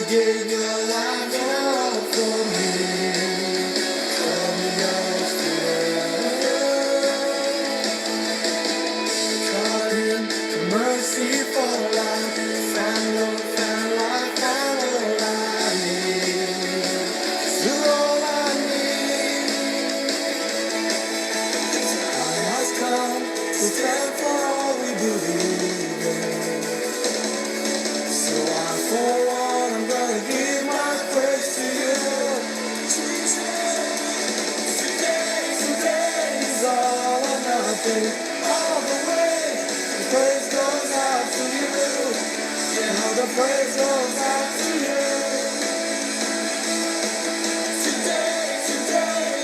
gave your life all for me. Call me yours forever. Caught in the merciful light. Found life, found all I need. You're all I need. Time has come to stand for all we believe in. So for one, I'm gonna give my praise to you. Today is all or nothing. All the way, the praise goes out to you. Now the praise goes out to you. Today,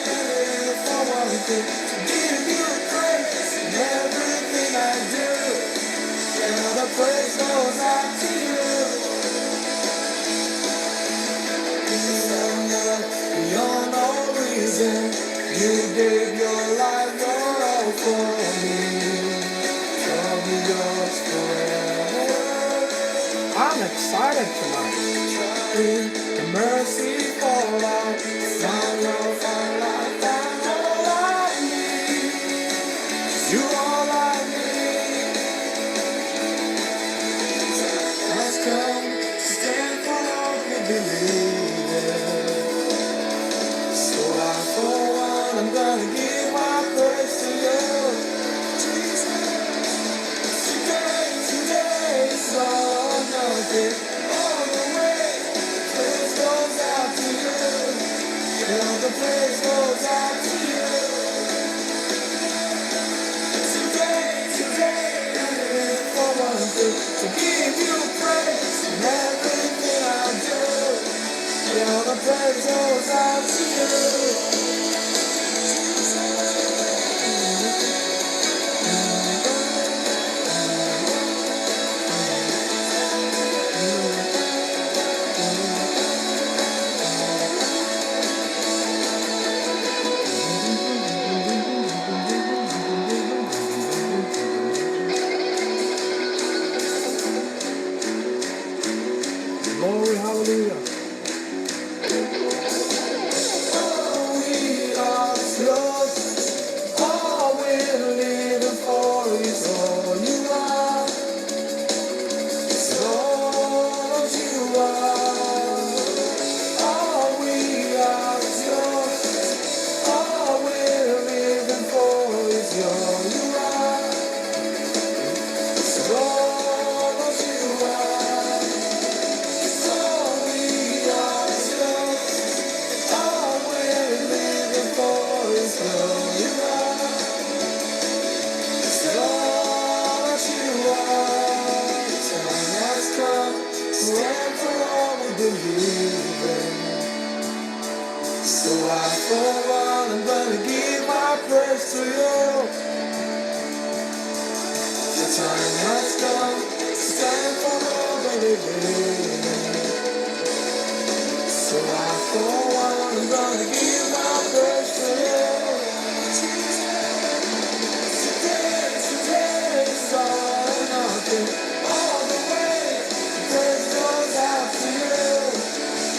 I live for one thing. To give you praise in everything I do. Now the praise goes out to you. Beyond all reason, you gave your life, your all for me. Call me yours forever. I'm excited tonight. In the mercy for life, found love, found life, found all I need. You all I need. Has come to stand for all you believe in. So for one, I'm gonna give my praise to you. Today is all nothing. All the way, praise goes out to you. All the praise goes out to you. Today, I live for one thing. To give you praise in everything I do. All the praise goes out to you. Glory, hallelujah. All we are is yours. All we're living for is all you are. It's all you are. All we are is yours. All we're living for is all you are. It's all you are. All we are is yours. All we're living for is all you are. It's all you are. Time has come to end for all we believe in. So for one, I'm gonna give my praise to you. The time has come to stand for all we believe in. So for one, I'm gonna give my praise to you. Today is all or nothing. All the way, the praise goes out to you.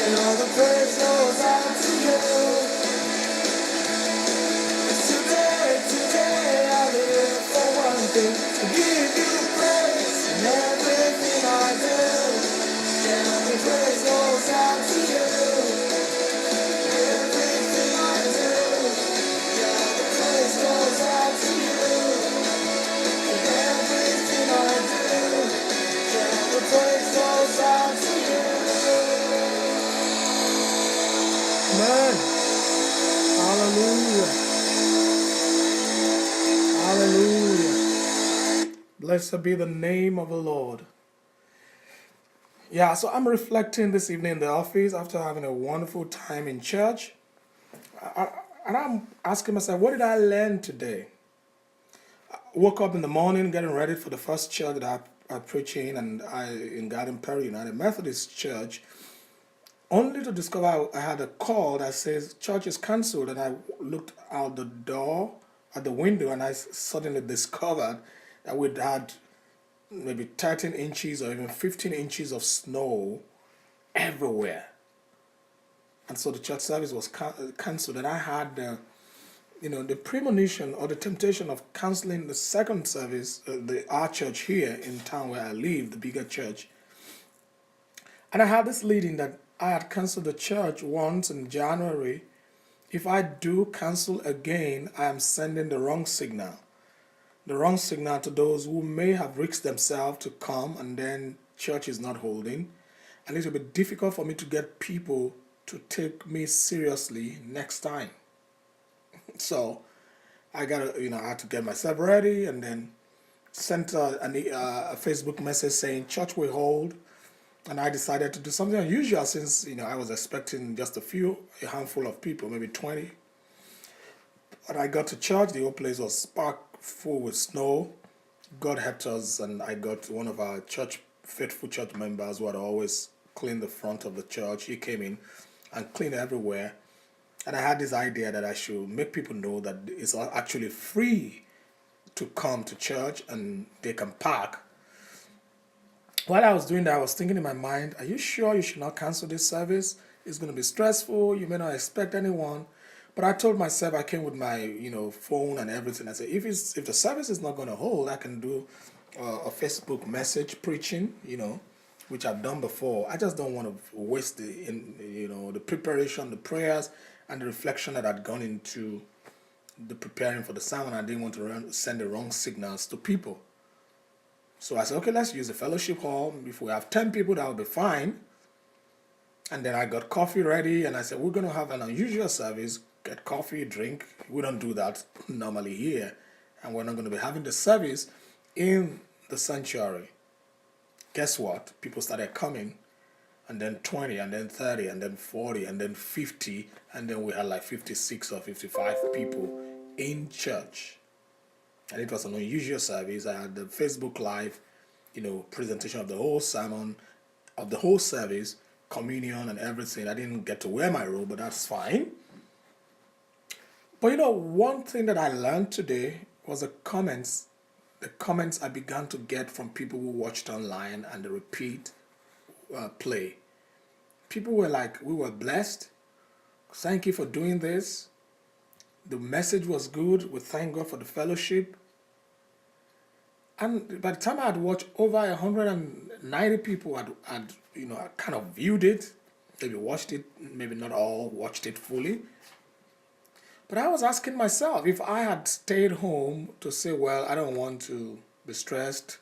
And all the praise goes out to you. Today I live for one thing. To give you praise in everything I do. And all the praise goes out to you. Everything I do. And all the praise goes out to you. And everything I do. And all the praise goes out to you. Amen. Hallelujah. Hallelujah. Blessed be the name of the Lord. Yeah, so I'm reflecting this evening in the office after having a wonderful time in church. And I'm asking myself, what did I learn today? I woke up in the morning getting ready for the first church that I preach in, and in Garden Perry United Methodist Church, only to discover I had a call that says church is cancelled. And I looked out the door at the window, and I suddenly discovered that we'd had maybe 13 inches or even 15 inches of snow everywhere. And so the church service was cancelled, and I had the premonition or the temptation of canceling the second service, our church here in town where I live, the bigger church. And I had this leading that I had canceled the church once in January. If I do cancel again, I am sending the wrong signal. The wrong signal to those who may have risked themselves to come and then church is not holding. And it will be difficult for me to get people to take me seriously next time. So I had to get myself ready and then sent a Facebook message saying church will hold. And I decided to do something unusual since, I was expecting just a handful of people, maybe 20. But I got to church, the whole place was packed full with snow. God helped us, and I got one of our faithful church members who had always cleaned the front of the church. He came in and cleaned everywhere. And I had this idea that I should make people know that it's actually free to come to church and they can park. While I was doing that, I was thinking in my mind, are you sure you should not cancel this service? It's going to be stressful. You may not expect anyone. But I told myself, I came with my phone and everything. I said, if the service is not going to hold, I can do a Facebook message preaching, which I've done before. I just don't want to waste the preparation, the prayers, and the reflection that had gone into the preparing for the sermon. I didn't want to send the wrong signals to people. So I said, okay, let's use the fellowship hall. If we have 10 people, that will be fine. And then I got coffee ready, and I said, we're going to have an unusual service. Get coffee, drink. We don't do that normally here. And we're not going to be having the service in the sanctuary. Guess what? People started coming, and then 20, and then 30, and then 40, and then 50, and then we had like 56 or 55 people in church. And it was an unusual service. I had the Facebook Live, presentation of the whole sermon, of the whole service, communion and everything. I didn't get to wear my robe, but that's fine. But one thing that I learned today was the comments I began to get from people who watched online and the repeat play. People were like, we were blessed. Thank you for doing this. The message was good. We thank God for the fellowship. And by the time I had watched, over 190 people had kind of viewed it. Maybe watched it, maybe not all watched it fully. But I was asking myself, if I had stayed home to say, well, I don't want to be stressed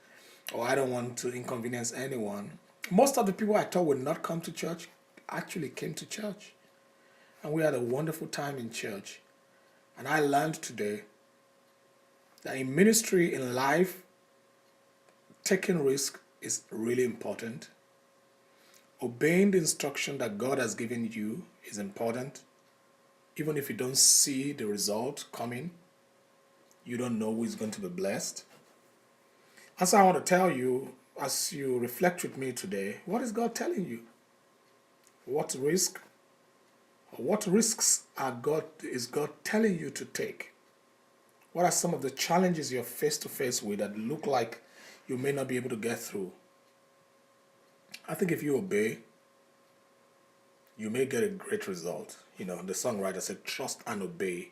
or I don't want to inconvenience anyone, most of the people I thought would not come to church actually came to church. And we had a wonderful time in church. And I learned today that in ministry, in life, taking risk is really important. Obeying the instruction that God has given you is important. Even if you don't see the result coming, you don't know who is going to be blessed. And so I want to tell you, as you reflect with me today, what is God telling you? What risks is God telling you to take? What are some of the challenges you're face to face with that look like you may not be able to get through? I think if you obey, you may get a great result. The songwriter said, trust and obey.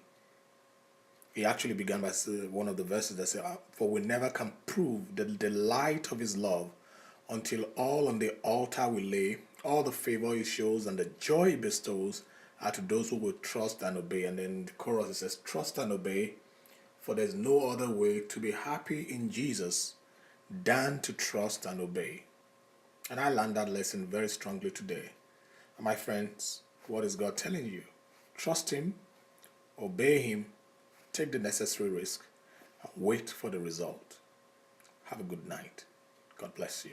He actually began by one of the verses that said, for we never can prove the delight of his love until all on the altar we lay, all the favor he shows and the joy he bestows are to those who will trust and obey. And then the chorus it says, trust and obey, for there's no other way to be happy in Jesus than to trust and obey. And I learned that lesson very strongly today. And my friends, what is God telling you? Trust him, obey him, take the necessary risk, and wait for the result. Have a good night. God bless you.